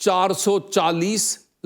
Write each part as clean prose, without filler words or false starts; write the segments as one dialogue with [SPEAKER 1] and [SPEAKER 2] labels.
[SPEAKER 1] 440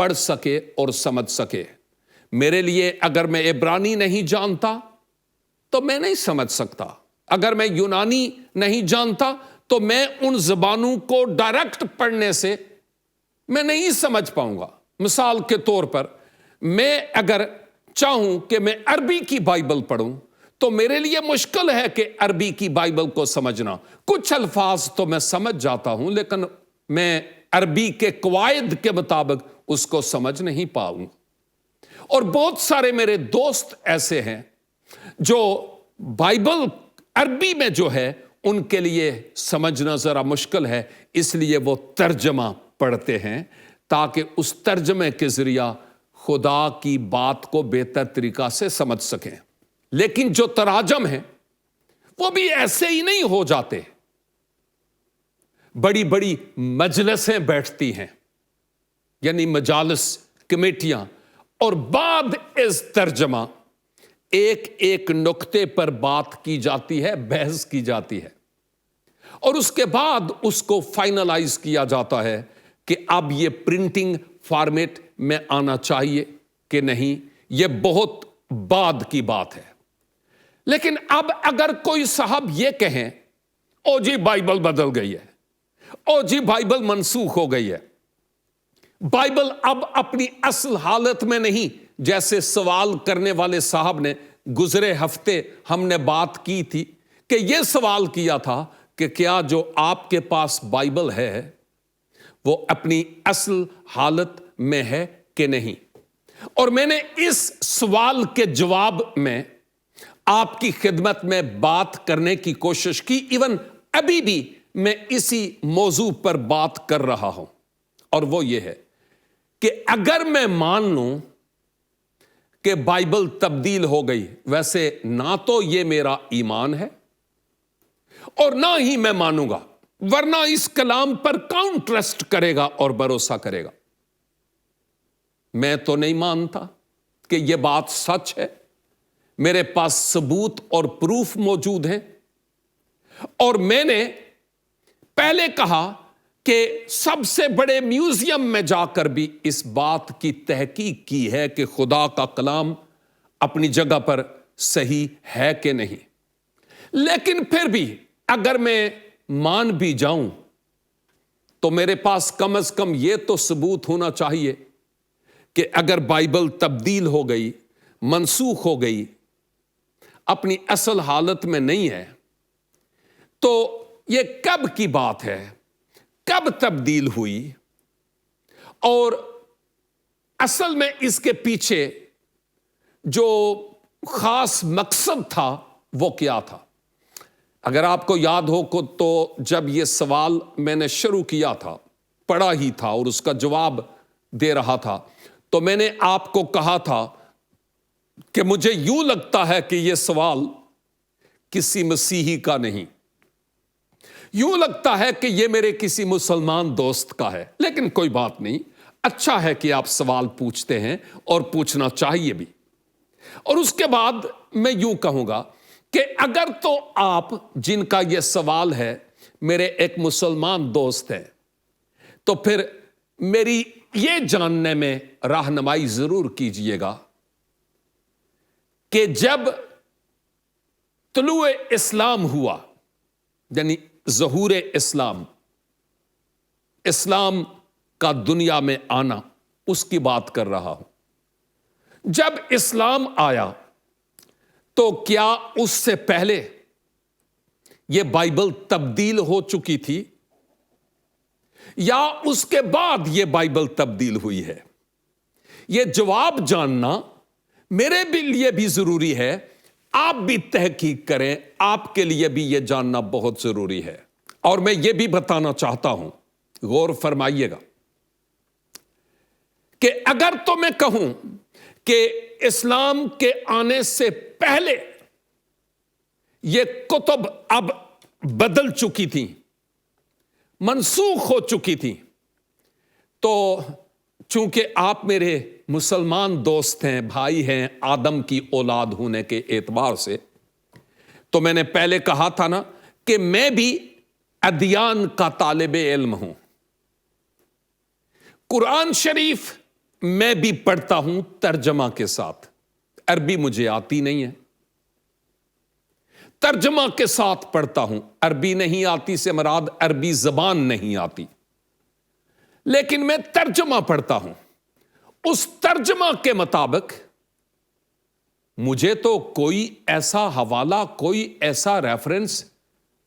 [SPEAKER 1] پڑھ سکے اور سمجھ سکے۔ میرے لیے اگر میں عبرانی نہیں جانتا تو میں نہیں سمجھ سکتا، اگر میں یونانی نہیں جانتا تو میں ان زبانوں کو ڈائریکٹ پڑھنے سے میں نہیں سمجھ پاؤں گا۔ مثال کے طور پر میں اگر چاہوں کہ میں عربی کی بائبل پڑھوں تو میرے لیے مشکل ہے کہ عربی کی بائبل کو سمجھنا۔ کچھ الفاظ تو میں سمجھ جاتا ہوں لیکن میں عربی کے قواعد کے مطابق اس کو سمجھ نہیں پاؤں۔ اور بہت سارے میرے دوست ایسے ہیں جو بائبل عربی میں جو ہے ان کے لیے سمجھنا ذرا مشکل ہے، اس لیے وہ ترجمہ پڑھتے ہیں تاکہ اس ترجمے کے ذریعہ خدا کی بات کو بہتر طریقہ سے سمجھ سکیں۔ لیکن جو تراجم ہیں وہ بھی ایسے ہی نہیں ہو جاتے۔ بڑی بڑی مجلسیں بیٹھتی ہیں، یعنی مجالس، کمیٹیاں، اور بعد از ترجمہ ایک ایک نقطے پر بات کی جاتی ہے، بحث کی جاتی ہے، اور اس کے بعد اس کو فائنلائز کیا جاتا ہے کہ اب یہ پرنٹنگ فارمیٹ میں آنا چاہیے کہ نہیں۔ یہ بہت بعد کی بات ہے۔ لیکن اب اگر کوئی صاحب یہ کہیں او جی بائبل بدل گئی ہے، او جی بائبل منسوخ ہو گئی ہے، بائبل اب اپنی اصل حالت میں نہیں، جیسے سوال کرنے والے صاحب نے گزرے ہفتے ہم نے بات کی تھی کہ یہ سوال کیا تھا کہ کیا جو آپ کے پاس بائبل ہے وہ اپنی اصل حالت میں ہے کہ نہیں۔ اور میں نے اس سوال کے جواب میں آپ کی خدمت میں بات کرنے کی کوشش کی، ایون ابھی بھی میں اسی موضوع پر بات کر رہا ہوں، اور وہ یہ ہے کہ اگر میں مان لوں کہ بائبل تبدیل ہو گئی، ویسے نہ تو یہ میرا ایمان ہے اور نہ ہی میں مانوں گا، ورنہ اس کلام پر کون ٹرسٹ کرے گا اور بھروسہ کرے گا۔ میں تو نہیں مانتا کہ یہ بات سچ ہے، میرے پاس ثبوت اور پروف موجود ہیں، اور میں نے پہلے کہا کہ سب سے بڑے میوزیم میں جا کر بھی اس بات کی تحقیق کی ہے کہ خدا کا کلام اپنی جگہ پر صحیح ہے کہ نہیں۔ لیکن پھر بھی اگر میں مان بھی جاؤں تو میرے پاس کم از کم یہ تو ثبوت ہونا چاہیے کہ اگر بائبل تبدیل ہو گئی، منسوخ ہو گئی، اپنی اصل حالت میں نہیں ہے، تو یہ کب کی بات ہے، کب تبدیل ہوئی، اور اصل میں اس کے پیچھے جو خاص مقصد تھا وہ کیا تھا۔ اگر آپ کو یاد ہو تو جب یہ سوال میں نے شروع کیا تھا، پڑھا ہی تھا اور اس کا جواب دے رہا تھا، تو میں نے آپ کو کہا تھا کہ مجھے یوں لگتا ہے کہ یہ سوال کسی مسیحی کا نہیں، یوں لگتا ہے کہ یہ میرے کسی مسلمان دوست کا ہے، لیکن کوئی بات نہیں، اچھا ہے کہ آپ سوال پوچھتے ہیں اور پوچھنا چاہیے بھی۔ اور اس کے بعد میں یوں کہوں گا کہ اگر تو آپ جن کا یہ سوال ہے میرے ایک مسلمان دوست ہیں، تو پھر میری یہ جاننے میں رہنمائی ضرور کیجئے گا کہ جب طلوع اسلام ہوا، یعنی ظہور اسلام، اسلام کا دنیا میں آنا، اس کی بات کر رہا ہوں۔ جب اسلام آیا تو کیا اس سے پہلے یہ بائبل تبدیل ہو چکی تھی یا اس کے بعد یہ بائبل تبدیل ہوئی ہے؟ یہ جواب جاننا میرے لیے بھی ضروری ہے، آپ بھی تحقیق کریں، آپ کے لیے بھی یہ جاننا بہت ضروری ہے۔ اور میں یہ بھی بتانا چاہتا ہوں، غور فرمائیے گا، کہ اگر تو میں کہوں کہ اسلام کے آنے سے پہلے یہ کتب اب بدل چکی تھی، منسوخ ہو چکی تھی، تو چونکہ آپ میرے مسلمان دوست ہیں، بھائی ہیں، آدم کی اولاد ہونے کے اعتبار سے، تو میں نے پہلے کہا تھا نا کہ میں بھی ادیان کا طالب علم ہوں۔ قرآن شریف میں بھی پڑھتا ہوں ترجمہ کے ساتھ. عربی مجھے آتی نہیں ہے, ترجمہ کے ساتھ پڑھتا ہوں. عربی نہیں آتی سے مراد عربی زبان نہیں آتی, لیکن میں ترجمہ پڑھتا ہوں. اس ترجمہ کے مطابق مجھے تو کوئی ایسا حوالہ, کوئی ایسا ریفرنس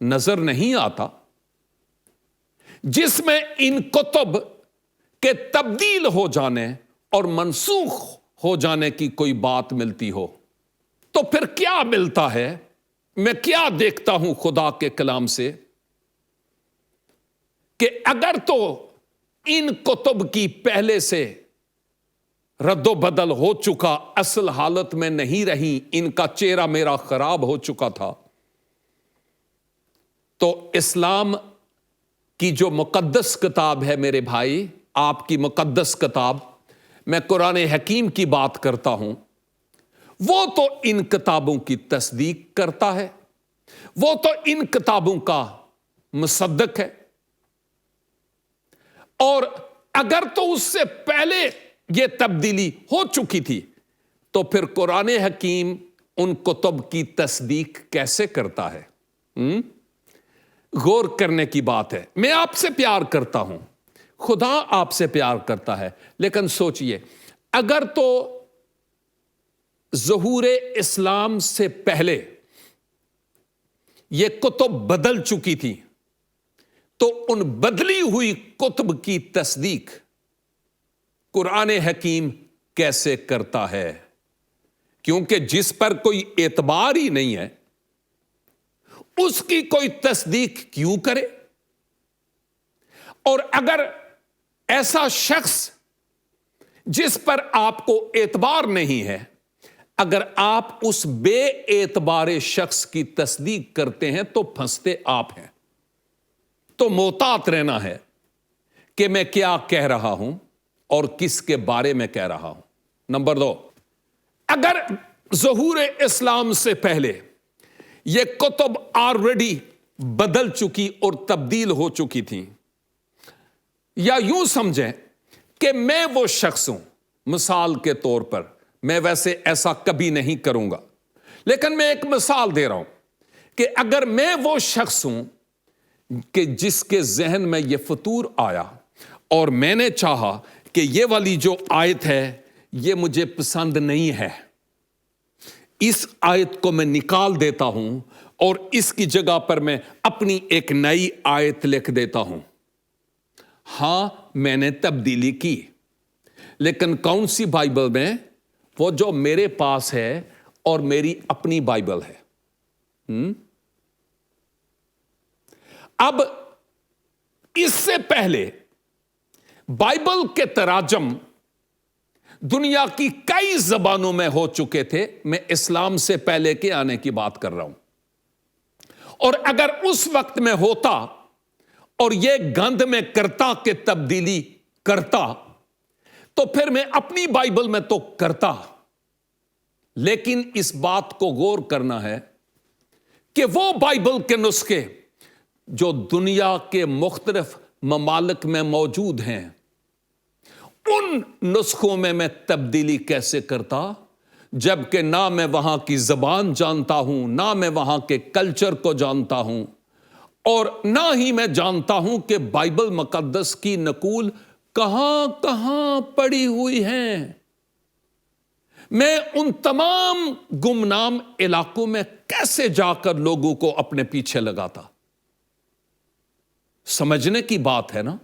[SPEAKER 1] نظر نہیں آتا جس میں ان کتب کے تبدیل ہو جانے اور منسوخ ہو جانے کی کوئی بات ملتی ہو. تو پھر کیا ملتا ہے؟ میں کیا دیکھتا ہوں خدا کے کلام سے کہ اگر تو ان کتب کی پہلے سے رد و بدل ہو چکا, اصل حالت میں نہیں رہی, ان کا چہرہ میرا خراب ہو چکا تھا, تو اسلام کی جو مقدس کتاب ہے میرے بھائی, آپ کی مقدس کتاب, میں قرآن حکیم کی بات کرتا ہوں, وہ تو ان کتابوں کی تصدیق کرتا ہے, وہ تو ان کتابوں کا مصدق ہے. اور اگر تو اس سے پہلے یہ تبدیلی ہو چکی تھی تو پھر قرآن حکیم ان کتب کی تصدیق کیسے کرتا ہے؟ غور کرنے کی بات ہے. میں آپ سے پیار کرتا ہوں, خدا آپ سے پیار کرتا ہے, لیکن سوچئے اگر تو ظہور اسلام سے پہلے یہ کتب بدل چکی تھی تو ان بدلی ہوئی کتب کی تصدیق قرآن حکیم کیسے کرتا ہے؟ کیونکہ جس پر کوئی اعتبار ہی نہیں ہے اس کی کوئی تصدیق کیوں کرے؟ اور اگر ایسا شخص جس پر آپ کو اعتبار نہیں ہے, اگر آپ اس بے اعتبار شخص کی تصدیق کرتے ہیں تو پھنستے آپ ہیں. تو محتاط رہنا ہے کہ میں کیا کہہ رہا ہوں اور کس کے بارے میں کہہ رہا ہوں. نمبر 2, اگر ظہور اسلام سے پہلے یہ کتب آلریڈی بدل چکی اور تبدیل ہو چکی تھیں, یا یوں سمجھیں کہ میں وہ شخص ہوں, مثال کے طور پر, میں ویسے ایسا کبھی نہیں کروں گا, لیکن میں ایک مثال دے رہا ہوں کہ اگر میں وہ شخص ہوں کہ جس کے ذہن میں یہ فطور آیا اور میں نے چاہا کہ یہ والی جو آیت ہے یہ مجھے پسند نہیں ہے, اس آیت کو میں نکال دیتا ہوں اور اس کی جگہ پر میں اپنی ایک نئی آیت لکھ دیتا ہوں. ہاں میں نے تبدیلی کی, لیکن کون سی بائبل میں؟ وہ جو میرے پاس ہے اور میری اپنی بائبل ہے. اب اس سے پہلے بائبل کے تراجم دنیا کی کئی زبانوں میں ہو چکے تھے. میں اسلام سے پہلے کے آنے کی بات کر رہا ہوں. اور اگر اس وقت میں ہوتا اور یہ گند میں کرتا کہ تبدیلی کرتا تو پھر میں اپنی بائبل میں تو کرتا, لیکن اس بات کو غور کرنا ہے کہ وہ بائبل کے نسخے جو دنیا کے مختلف ممالک میں موجود ہیں, ان نسخوں میں تبدیلی کیسے کرتا, جبکہ نہ میں وہاں کی زبان جانتا ہوں, نہ میں وہاں کے کلچر کو جانتا ہوں, اور نہ ہی میں جانتا ہوں کہ بائبل مقدس کی نقول کہاں کہاں پڑی ہوئی ہیں. میں ان تمام گمنام علاقوں میں کیسے جا کر لوگوں کو اپنے پیچھے لگاتا؟ سمجھنے کی بات ہے نا.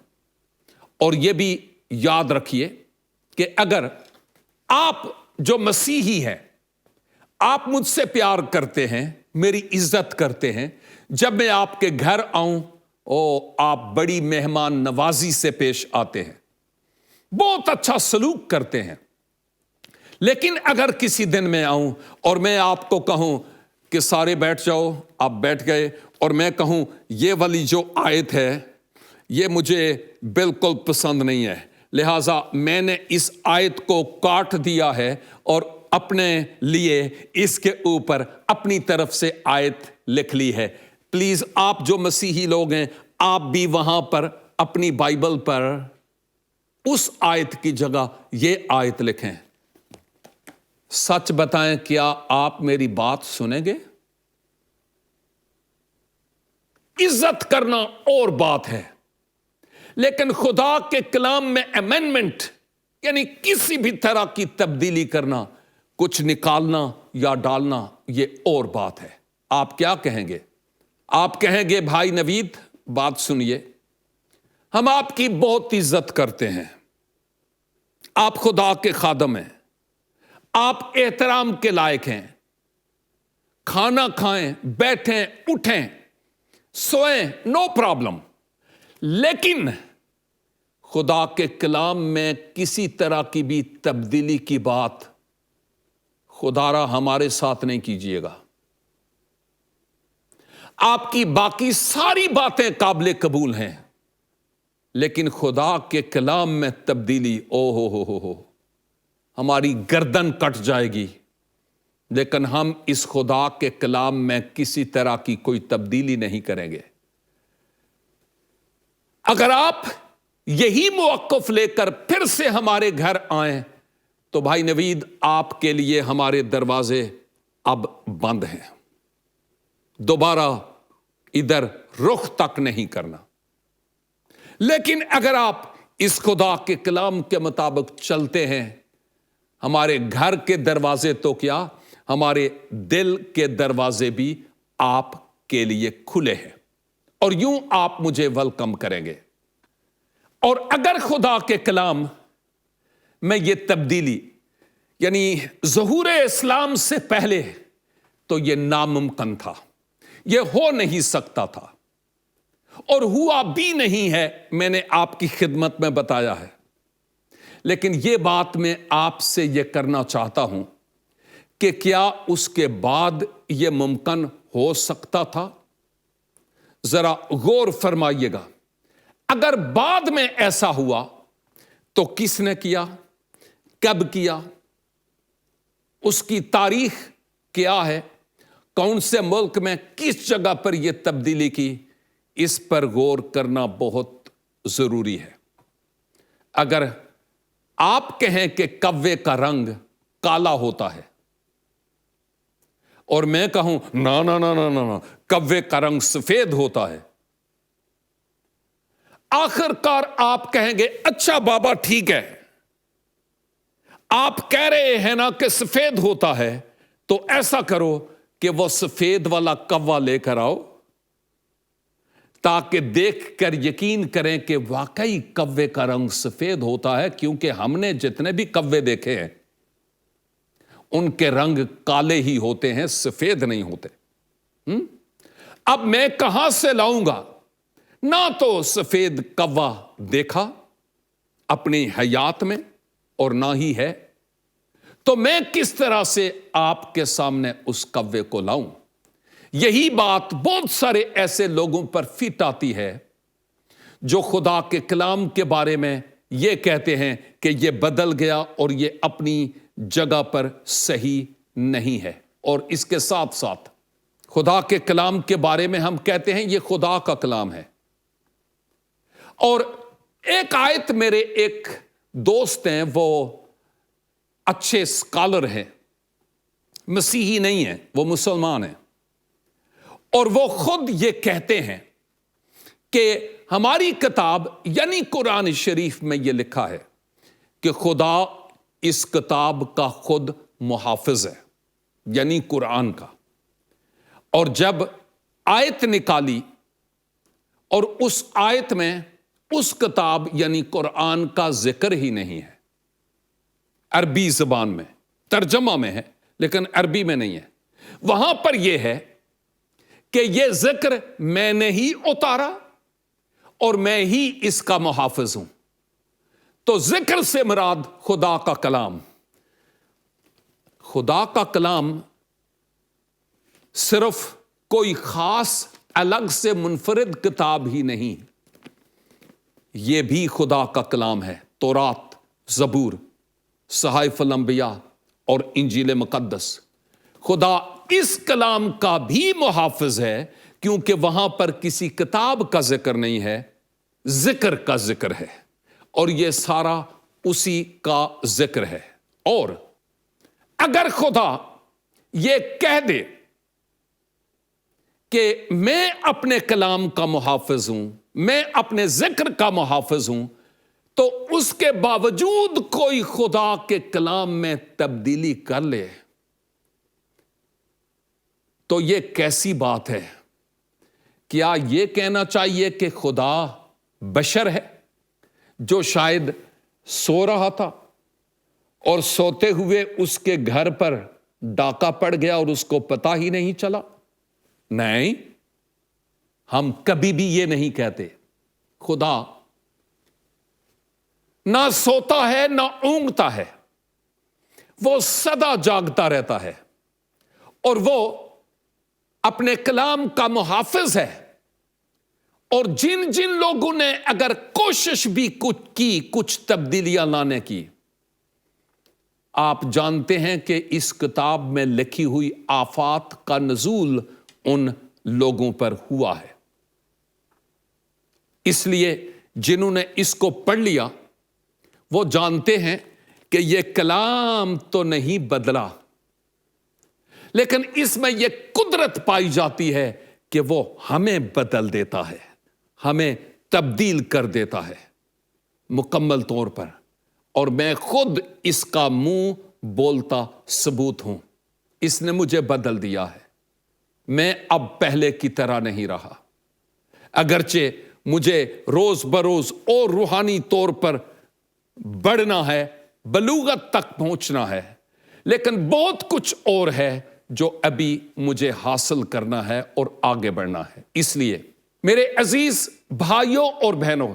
[SPEAKER 1] اور یہ بھی یاد رکھیے کہ اگر آپ جو مسیحی ہیں, آپ مجھ سے پیار کرتے ہیں, میری عزت کرتے ہیں, جب میں آپ کے گھر آؤں آپ بڑی مہمان نوازی سے پیش آتے ہیں, بہت اچھا سلوک کرتے ہیں. لیکن اگر کسی دن میں آؤں اور میں آپ کو کہوں کہ سارے بیٹھ جاؤ, آپ بیٹھ گئے, اور میں کہوں یہ والی جو آیت ہے یہ مجھے بالکل پسند نہیں ہے, لہٰذا میں نے اس آیت کو کاٹ دیا ہے اور اپنے لیے اس کے اوپر اپنی طرف سے آیت لکھ لی ہے. پلیز آپ جو مسیحی لوگ ہیں, آپ بھی وہاں پر اپنی بائبل پر اس آیت کی جگہ یہ آیت لکھیں، سچ بتائیں کیا آپ میری بات سنیں گے؟ عزت کرنا اور بات ہے، لیکن خدا کے کلام میں امینڈمنٹ یعنی کسی بھی طرح کی تبدیلی کرنا، کچھ نکالنا یا ڈالنا، یہ اور بات ہے۔ آپ کیا کہیں گے؟ آپ کہیں گے بھائی نوید بات سنیے، ہم آپ کی بہت عزت کرتے ہیں، آپ خدا کے خادم ہیں، آپ احترام کے لائق ہیں، کھانا کھائیں، بیٹھیں، اٹھیں، سوئیں، نو پرابلم، لیکن خدا کے کلام میں کسی طرح کی بھی تبدیلی کی بات خدا را ہمارے ساتھ نہیں کیجیے گا۔ آپ کی باقی ساری باتیں قابل قبول ہیں، لیکن خدا کے کلام میں تبدیلی او ہو ہماری گردن کٹ جائے گی۔ لیکن ہم اس خدا کے کلام میں کسی طرح کی کوئی تبدیلی نہیں کریں گے۔ اگر آپ یہی موقف لے کر پھر سے ہمارے گھر آئیں تو بھائی نوید آپ کے لیے ہمارے دروازے اب بند ہیں، دوبارہ ادھر رخ تک نہیں کرنا۔ لیکن اگر آپ اس خدا کے کلام کے مطابق چلتے ہیں، ہمارے گھر کے دروازے تو کیا، ہمارے دل کے دروازے بھی آپ کے لیے کھلے ہیں، اور یوں آپ مجھے ویلکم کریں گے۔ اور اگر خدا کے کلام میں یہ تبدیلی یعنی ظہور اسلام سے پہلے تو یہ ناممکن تھا، یہ ہو نہیں سکتا تھا، اور ہوا بھی نہیں ہے، میں نے آپ کی خدمت میں بتایا ہے۔ لیکن یہ بات میں آپ سے یہ کرنا چاہتا ہوں کہ کیا اس کے بعد یہ ممکن ہو سکتا تھا؟ ذرا غور فرمائیے گا۔ اگر بعد میں ایسا ہوا تو کس نے کیا، کب کیا، اس کی تاریخ کیا ہے، کون سے ملک میں کس جگہ پر یہ تبدیلی کی، اس پر غور کرنا بہت ضروری ہے۔ اگر آپ کہیں کہ کوے کا رنگ کالا ہوتا ہے اور میں کہوں نا نا نا نا نا کوے کا رنگ سفید ہوتا ہے، آخر کار آپ کہیں گے اچھا بابا ٹھیک ہے، آپ کہہ رہے ہیں نا کہ سفید ہوتا ہے، تو ایسا کرو کہ وہ سفید والا کوا لے کر آؤ تاکہ دیکھ کر یقین کریں کہ واقعی کوے کا رنگ سفید ہوتا ہے، کیونکہ ہم نے جتنے بھی کوے دیکھے ہیں ان کے رنگ کالے ہی ہوتے ہیں، سفید نہیں ہوتے۔ اب میں کہاں سے لاؤں گا؟ نہ تو سفید کوا دیکھا اپنی حیات میں اور نہ ہی ہے، تو میں کس طرح سے آپ کے سامنے اس کوے کو لاؤں؟ یہی بات بہت سارے ایسے لوگوں پر فٹ آتی ہے جو خدا کے کلام کے بارے میں یہ کہتے ہیں کہ یہ بدل گیا اور یہ اپنی جگہ پر صحیح نہیں ہے، اور اس کے ساتھ ساتھ خدا کے کلام کے بارے میں ہم کہتے ہیں یہ خدا کا کلام ہے۔ اور ایک آیت میرے ایک دوست ہیں، وہ اچھے اسکالر ہیں، مسیحی نہیں ہیں، وہ مسلمان ہیں، اور وہ خود یہ کہتے ہیں کہ ہماری کتاب یعنی قرآن شریف میں یہ لکھا ہے کہ خدا اس کتاب کا خود محافظ ہے، یعنی قرآن کا۔ اور جب آیت نکالی اور اس آیت میں اس کتاب یعنی قرآن کا ذکر ہی نہیں ہے، عربی زبان میں ترجمہ میں ہے لیکن عربی میں نہیں ہے، وہاں پر یہ ہے کہ یہ ذکر میں نے ہی اتارا اور میں ہی اس کا محافظ ہوں۔ تو ذکر سے مراد خدا کا کلام۔ خدا کا کلام صرف کوئی خاص الگ سے منفرد کتاب ہی نہیں، یہ بھی خدا کا کلام ہے۔ تورات، زبور، صحائف الانبیاء اور انجیل مقدس، خدا اس کلام کا بھی محافظ ہے، کیونکہ وہاں پر کسی کتاب کا ذکر نہیں ہے، ذکر کا ذکر ہے، اور یہ سارا اسی کا ذکر ہے۔ اور اگر خدا یہ کہہ دے کہ میں اپنے کلام کا محافظ ہوں، میں اپنے ذکر کا محافظ ہوں، تو اس کے باوجود کوئی خدا کے کلام میں تبدیلی کر لے تو یہ کیسی بات ہے؟ کیا یہ کہنا چاہیے کہ خدا بشر ہے جو شاید سو رہا تھا اور سوتے ہوئے اس کے گھر پر ڈاکہ پڑ گیا اور اس کو پتہ ہی نہیں چلا؟ نہیں، ہم کبھی بھی یہ نہیں کہتے۔ خدا نہ سوتا ہے نہ اونگتا ہے، وہ سدا جاگتا رہتا ہے، اور وہ اپنے کلام کا محافظ ہے۔ اور جن جن لوگوں نے اگر کوشش بھی کچھ تبدیلیاں لانے کی، آپ جانتے ہیں کہ اس کتاب میں لکھی ہوئی آفات کا نزول ان لوگوں پر ہوا ہے۔ اس لیے جنہوں نے اس کو پڑھ لیا وہ جانتے ہیں کہ یہ کلام تو نہیں بدلا، لیکن اس میں یہ قدرت پائی جاتی ہے کہ وہ ہمیں بدل دیتا ہے، ہمیں تبدیل کر دیتا ہے مکمل طور پر۔ اور میں خود اس کا منہ بولتا ثبوت ہوں، اس نے مجھے بدل دیا ہے۔ میں اب پہلے کی طرح نہیں رہا، اگرچہ مجھے روز بروز اور روحانی طور پر بڑھنا ہے، بلوغت تک پہنچنا ہے، لیکن بہت کچھ اور ہے جو ابھی مجھے حاصل کرنا ہے اور آگے بڑھنا ہے۔ اس لیے میرے عزیز بھائیوں اور بہنوں،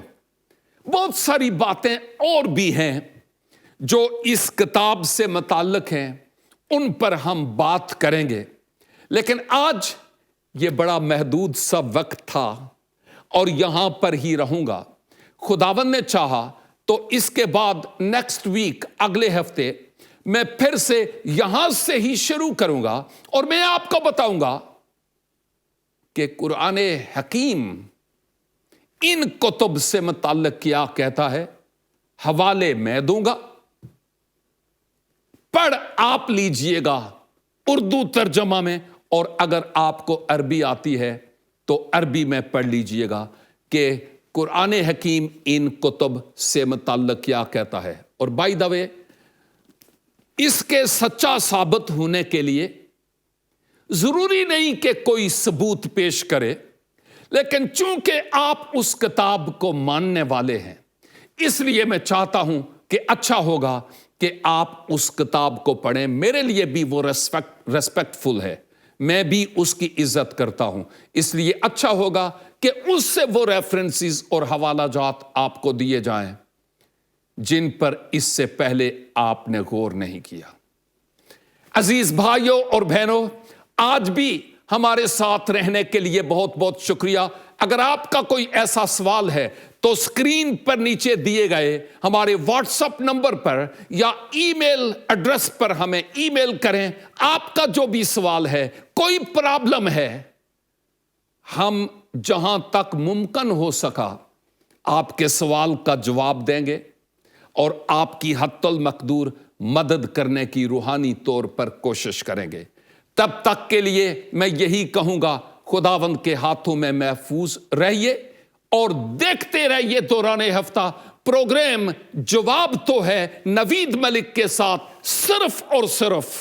[SPEAKER 1] بہت ساری باتیں اور بھی ہیں جو اس کتاب سے متعلق ہیں، ان پر ہم بات کریں گے، لیکن آج یہ بڑا محدود سا وقت تھا اور یہاں پر ہی رہوں گا۔ خداوند نے چاہا تو اس کے بعد نیکسٹ ویک، اگلے ہفتے میں پھر سے یہاں سے ہی شروع کروں گا، اور میں آپ کو بتاؤں گا کہ قرآن حکیم ان کتب سے متعلق کیا کہتا ہے۔ حوالے میں دوں گا، پڑھ آپ لیجئے گا اردو ترجمہ میں، اور اگر آپ کو عربی آتی ہے تو عربی میں پڑھ لیجئے گا کہ قرآن حکیم ان کتب سے متعلق کیا کہتا ہے۔ اور بائی دا وے، اس کے سچا ثابت ہونے کے لیے ضروری نہیں کہ کوئی ثبوت پیش کرے، لیکن چونکہ آپ اس کتاب کو ماننے والے ہیں، اس لیے میں چاہتا ہوں کہ اچھا ہوگا کہ آپ اس کتاب کو پڑھیں۔ میرے لیے بھی وہ ریسپیکٹ فل ہے، میں بھی اس کی عزت کرتا ہوں، اس لیے اچھا ہوگا کہ اس سے وہ ریفرنسز اور حوالہ جات آپ کو دیے جائیں جن پر اس سے پہلے آپ نے غور نہیں کیا۔ عزیز بھائیوں اور بہنوں، آج بھی ہمارے ساتھ رہنے کے لیے بہت بہت شکریہ۔ اگر آپ کا کوئی ایسا سوال ہے تو سکرین پر نیچے دیے گئے ہمارے واٹس ایپ نمبر پر یا ای میل ایڈریس پر ہمیں ای میل کریں۔ آپ کا جو بھی سوال ہے، کوئی پرابلم ہے، ہم جہاں تک ممکن ہو سکا آپ کے سوال کا جواب دیں گے اور آپ کی حتی المقدور مدد کرنے کی روحانی طور پر کوشش کریں گے۔ تب تک کے لیے میں یہی کہوں گا، خداوند کے ہاتھوں میں محفوظ رہیے اور دیکھتے رہیے دوران ہفتہ پروگرام جواب تو ہے نوید ملک کے ساتھ، صرف اور صرف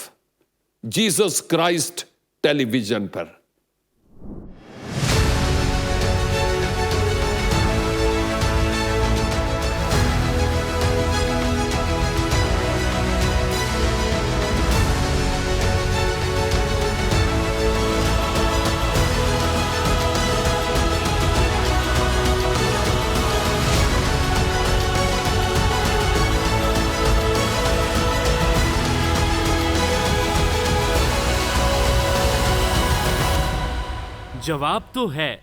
[SPEAKER 1] جیسس کرائسٹ ٹیلی ویژن پر۔
[SPEAKER 2] جواب تو ہے۔